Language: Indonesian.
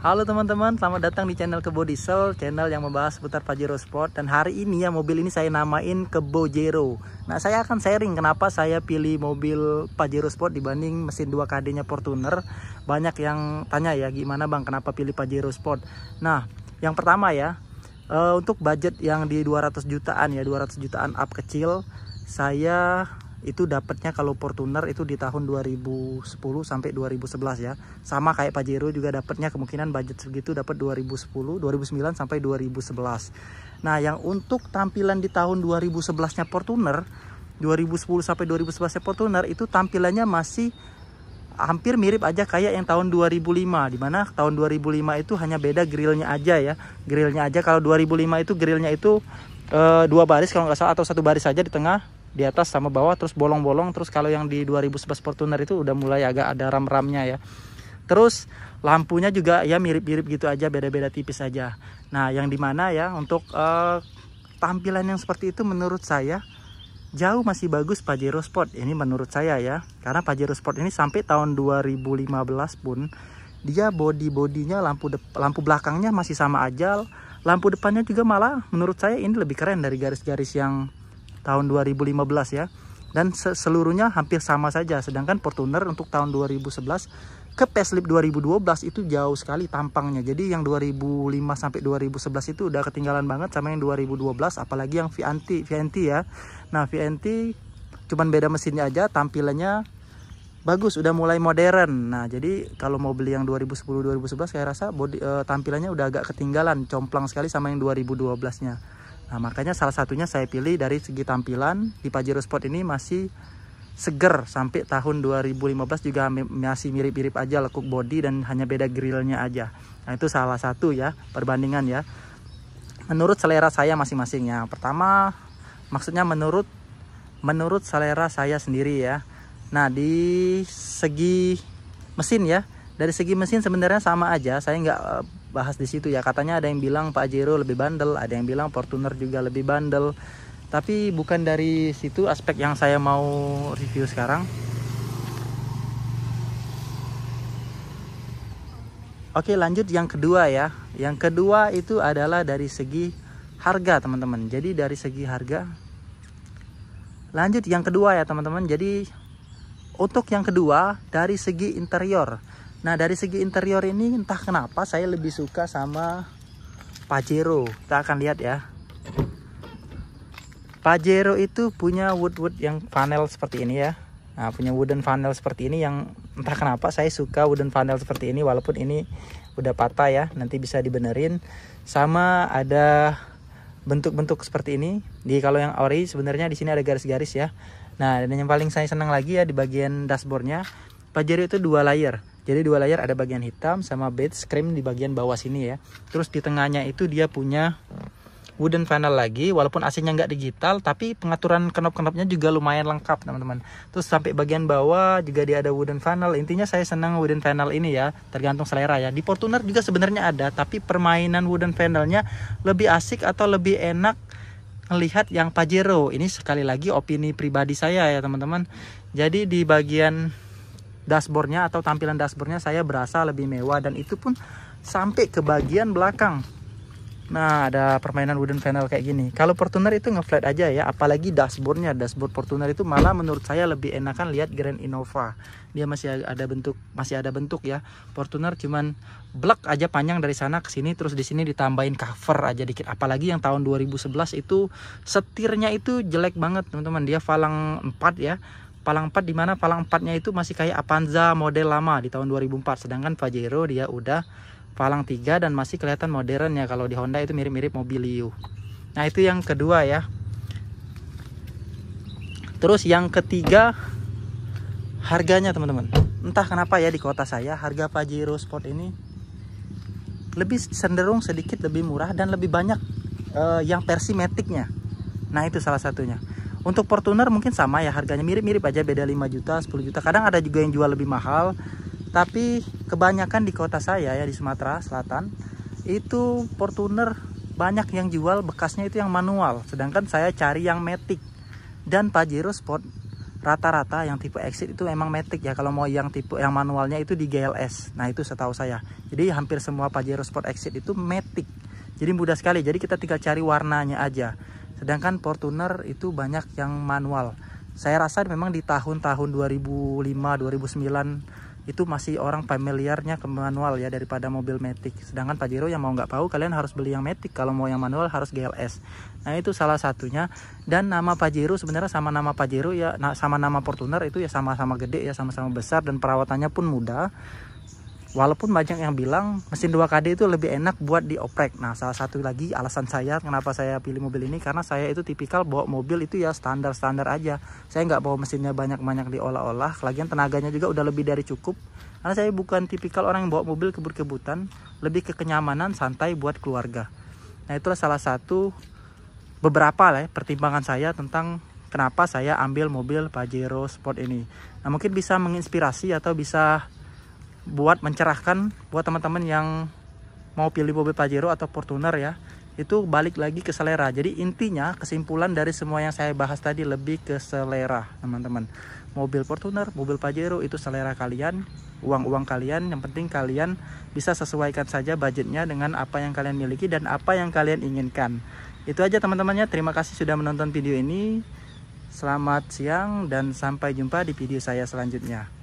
Halo teman-teman, selamat datang di channel Kebo Diesel, channel yang membahas seputar Pajero Sport. Dan hari ini ya, mobil ini saya namain Kebo Jero. Nah, saya akan sharing kenapa saya pilih mobil Pajero Sport dibanding mesin 2KD-nya Fortuner. Banyak yang tanya ya, gimana bang kenapa pilih Pajero Sport. Nah, yang pertama ya, untuk budget yang di 200 jutaan ya, 200 jutaan up kecil, saya itu dapatnya kalau Fortuner itu di tahun 2010 sampai 2011 ya. Sama kayak Pajero juga dapatnya kemungkinan budget segitu, dapat 2010, 2009 sampai 2011. Nah, yang untuk tampilan di tahun 2011-nya Fortuner, 2010 sampai 2011-nya Fortuner itu tampilannya masih hampir mirip aja kayak yang tahun 2005, dimana tahun 2005 itu hanya beda grillnya aja ya. Grillnya aja, kalau 2005 itu grillnya itu dua baris kalau nggak salah, atau satu baris saja di tengah, di atas sama bawah, terus bolong-bolong. Terus kalau yang di 2011 Fortuner itu udah mulai agak ada ram-ramnya ya. Terus lampunya juga ya mirip-mirip gitu aja, beda-beda tipis aja. Nah, yang dimana ya untuk tampilan yang seperti itu menurut saya jauh masih bagus Pajero Sport ini menurut saya ya. Karena Pajero Sport ini sampai tahun 2015 pun dia bodinya lampu belakangnya masih sama aja. Lampu depannya juga malah menurut saya ini lebih keren dari garis-garis yang tahun 2015 ya. Dan seluruhnya hampir sama saja. Sedangkan Fortuner untuk tahun 2011 ke facelift 2012 itu jauh sekali tampangnya. Jadi yang 2005 sampai 2011 itu udah ketinggalan banget sama yang 2012, apalagi yang VNT ya. Nah, VNT cuman beda mesinnya aja, tampilannya bagus, udah mulai modern. Nah, jadi kalau mau beli yang 2010 2011 saya rasa tampilannya udah agak ketinggalan, complang sekali sama yang 2012-nya. Nah, makanya salah satunya saya pilih dari segi tampilan di Pajero Sport ini masih seger. Sampai tahun 2015 juga masih mirip-mirip aja lekuk body dan hanya beda grillnya aja. Nah, itu salah satu ya perbandingan ya. Menurut selera saya masing-masing ya. Pertama, maksudnya menurut selera saya sendiri ya. Nah, di segi mesin ya, dari segi mesin sebenarnya sama aja. Saya nggak bahas di situ ya. Katanya ada yang bilang Pajero lebih bandel, ada yang bilang Fortuner juga lebih bandel. Tapi bukan dari situ aspek yang saya mau review sekarang. Oke, lanjut yang kedua ya. Yang kedua itu adalah dari segi harga, teman-teman. Jadi dari segi harga. Lanjut yang kedua ya, teman-teman. Jadi untuk yang kedua dari segi interior. Nah, dari segi interior ini entah kenapa saya lebih suka sama Pajero. Kita akan lihat ya. Pajero itu punya wood yang panel seperti ini ya. Nah, punya wooden panel seperti ini yang entah kenapa saya suka wooden panel seperti ini, walaupun ini udah patah ya, nanti bisa dibenerin. Sama ada bentuk-bentuk seperti ini. Di kalau yang ori sebenarnya di sini ada garis-garis ya. Nah, dan yang paling saya senang lagi ya di bagian dashboardnya, Pajero itu dua layer. Jadi dua layer, ada bagian hitam sama beige cream di bagian bawah sini ya. Terus di tengahnya itu dia punya wooden panel lagi, walaupun AC-nya nggak digital, tapi pengaturan knop-knopnya juga lumayan lengkap teman-teman. Terus sampai bagian bawah juga dia ada wooden panel. Intinya saya senang wooden panel ini ya, tergantung selera ya. Di Fortuner juga sebenarnya ada, tapi permainan wooden panelnya lebih asik atau lebih enak melihat yang Pajero. Ini sekali lagi opini pribadi saya ya teman-teman. Jadi di bagian dashboardnya atau tampilan dashboardnya saya berasa lebih mewah, dan itu pun sampai ke bagian belakang. Nah, ada permainan wooden panel kayak gini. Kalau Fortuner itu ngeflat aja ya, apalagi dashboardnya. Dashboard Fortuner itu malah menurut saya lebih enakan lihat Grand Innova. Dia masih ada bentuk ya. Fortuner cuman blek aja panjang dari sana ke sini, terus di sini ditambahin cover aja dikit. Apalagi yang tahun 2011 itu setirnya itu jelek banget teman-teman. Dia falang 4 ya. Palang 4, dimana palang 4-nya itu masih kayak Avanza model lama di tahun 2004. Sedangkan Pajero dia udah palang 3 dan masih kelihatan modern ya. Kalau di Honda itu mirip-mirip Mobilio. Nah, itu yang kedua ya. Terus yang ketiga, harganya teman-teman. Entah kenapa ya di kota saya harga Pajero Sport ini lebih cenderung sedikit lebih murah dan lebih banyak yang versi Matic-nya. Nah, itu salah satunya. Untuk Fortuner mungkin sama ya, harganya mirip-mirip aja, beda 5 juta, 10 juta. Kadang ada juga yang jual lebih mahal. Tapi kebanyakan di kota saya ya, di Sumatera Selatan, itu Fortuner banyak yang jual bekasnya itu yang manual. Sedangkan saya cari yang Matic. Dan Pajero Sport rata-rata yang tipe Exit itu emang Matic ya. Kalau mau yang tipe yang manualnya itu di GLS. Nah itu setahu saya. Jadi hampir semua Pajero Sport Exit itu Matic. Jadi mudah sekali. Jadi kita tinggal cari warnanya aja. Sedangkan Fortuner itu banyak yang manual. Saya rasa memang di tahun-tahun 2005, 2009 itu masih orang familiarnya ke manual ya daripada mobil Matic. Sedangkan Pajero yang mau nggak tahu, kalian harus beli yang Matic. Kalau mau yang manual harus GLS. Nah itu salah satunya. Dan nama Pajero sebenarnya sama nama Pajero ya, sama nama Fortuner itu ya sama-sama gede ya, sama-sama besar, dan perawatannya pun mudah. Walaupun banyak yang bilang mesin 2KD itu lebih enak buat dioprek. Nah salah satu lagi alasan saya kenapa saya pilih mobil ini, karena saya itu tipikal bawa mobil itu ya standar-standar aja. Saya nggak bawa mesinnya banyak-banyak diolah-olah. Lagian tenaganya juga udah lebih dari cukup. Karena saya bukan tipikal orang yang bawa mobil kebut-kebutan. Lebih ke kenyamanan, santai buat keluarga. Nah itulah salah satu beberapa lah ya, pertimbangan saya tentang kenapa saya ambil mobil Pajero Sport ini. Nah mungkin bisa menginspirasi atau bisa buat mencerahkan buat teman-teman yang mau pilih mobil Pajero atau Fortuner ya. Itu balik lagi ke selera. Jadi intinya kesimpulan dari semua yang saya bahas tadi lebih ke selera teman-teman. Mobil Fortuner, mobil Pajero itu selera kalian, uang-uang kalian. Yang penting kalian bisa sesuaikan saja budgetnya dengan apa yang kalian miliki dan apa yang kalian inginkan. Itu aja teman-temannya. Terima kasih sudah menonton video ini. Selamat siang dan sampai jumpa di video saya selanjutnya.